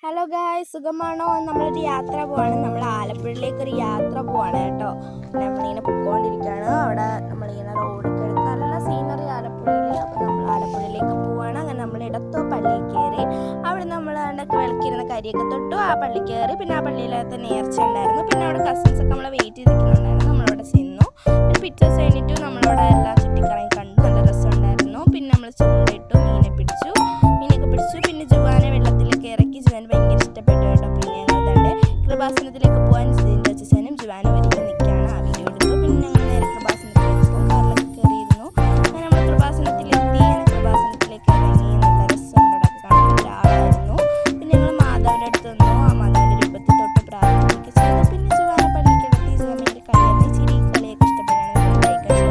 Hello guys, സുഖമാണോ? നമ്മളൊരു യാത്ര പോവാണ്. നമ്മൾ ആലപ്പുഴയിലേക്കൊരു യാത്ര പോവാണ് കേട്ടോ. നമ്മളിങ്ങനെ പൊയ്ക്കൊണ്ടിരിക്കുകയാണ്. അവിടെ നമ്മളിങ്ങനെ റോഡൊക്കെ എടുത്ത് നല്ല സീനറി ആലപ്പുഴയിൽ. അപ്പോൾ നമ്മൾ ആലപ്പുഴയിലേക്ക് പോവാണ്. അങ്ങനെ നമ്മൾ ഇടത്തോ പള്ളിയിൽ കയറി. അവിടെ നമ്മൾ വിളക്കിരുന്ന കരിയൊക്കെ തൊട്ടു. ആ പള്ളി കയറി. പിന്നെ ആ പള്ളിയിലകത്ത് നേർച്ച ഉണ്ടായിരുന്നു. പിന്നെ അവിടെ കസിൻസൊക്കെ നമ്മളെ വെയിറ്റ് ചെയ്തിരിക്കുന്നുണ്ടായിരുന്നു. നമ്മളവിടെ ചെന്നു. പിന്നെ പിറ്റേ ദിവസം കഴിഞ്ഞിട്ട് നമ്മളവിടെ എല്ലാം ചുറ്റിക്കറങ്ങി കണ്ടു. നല്ല രസമുണ്ടായിരുന്നു. പിന്നെ നമ്മൾ ചൂണ്ടയിട്ടു, മീനൊക്കെ പിടിച്ചു. പിന്നെ ജുവാനെ വെള്ളത്തിലേക്ക് ഇറക്കി. ജുവാന് ഭയങ്കര ഇഷ്ടപ്പെട്ടു കേട്ടോ. പിന്നെ ഞങ്ങൾ തന്നെ കൃപാസനത്തിലേക്ക് പോകാൻ അച്ഛനും ജുവാനും ഒരുങ്ങി നിൽക്കുകയാണ്. ആ വീഡിയോ എടുത്തു. പിന്നെ ഞങ്ങൾ നേരെ കൃപാസനത്തിലേക്ക് പോകും. കാറിലൊക്കെ കയറിയിരുന്നു. അങ്ങനെ നമ്മൾ കൃപാസനത്തിലെത്തി. കൃപാസനത്തിലേക്ക് ഇറങ്ങി. നല്ല രസമുണ്ടൊക്കെ കാണാൻ ഒരാളായിരുന്നു. പിന്നെ ഞങ്ങൾ മാതാവിൻ്റെ അടുത്ത് വന്നു. ആ മാതാവിൻ്റെ രൂപത്തിൽ തൊട്ട് പ്രാർത്ഥനയൊക്കെ ചെയ്തു. പിന്നെ ജുവാനെ പള്ളിക്കെടുത്തി. ജുവാൻ ഭയങ്കര കളിയായിരുന്നു. ചിരി കളിയൊക്കെ ഇഷ്ടപ്പെടാണ്.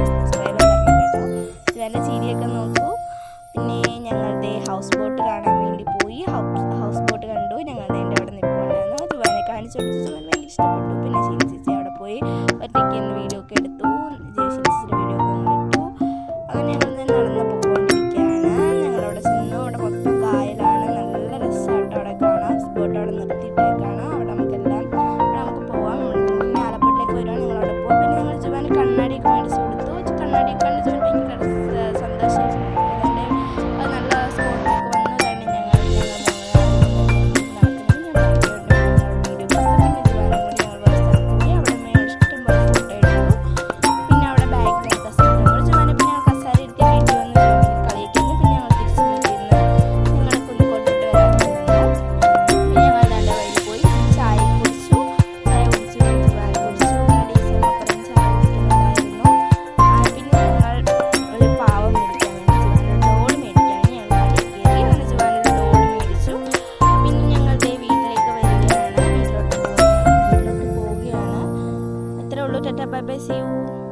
സബ്സ്ക്രൈബ് തരണം കേട്ടോ. ജുവാൻ്റെ ചിരിയൊക്കെ നോക്കൂ. പിന്നെ ഞങ്ങളുടെ ഹൗസ് ബോട്ട് കാണാൻ വേണ്ടി പോയി. ഹൗസ് ബോട്ട് കണ്ടു. ഞങ്ങളുടെ അവിടെ നിൽപ്പുണ്ടായിരുന്നു. ജുവാനെ കാണിച്ചു കൊടുത്തു. ജുവാൻ ഭയങ്കര ഇഷ്ടപ്പെട്ടു. പിന്നെ ചേച്ചി അവിടെ പോയി ഒറ്റയ്ക്ക് വീഡിയോ ഒക്കെ എടുത്തു. ചേച്ചിയുടെ വീഡിയോ ഒക്കെ ഇട്ടു. അങ്ങനെ ഞങ്ങൾ നടന്ന് പോയിക്കൊണ്ടിരിക്കുകയാണ്. ഞങ്ങളവിടെ ചെന്നു. അവിടെ മൊത്തം കായലാണ്. നല്ല രസമായിട്ട് അവിടെ കാണാം. ഹൗസ് ബോട്ട് അവിടെ നിർത്തിയിട്ടേക്കാണ്. അവിടെ നമുക്ക് പോവാം. പിന്നെ ആലപ്പുഴയിലേക്ക് വരുവാണ്. ഞങ്ങളവിടെ പോകും. പിന്നെ ഞങ്ങൾ ജുവാന് കണ്ണാടിയൊക്കെ മേടിച്ച് കൊടുത്തു. കണ്ണാടിയൊക്കെ കണ്ട് ജുവാൻ ഭയങ്കര സന്തോഷമായിരുന്നു. Bye bye, see you.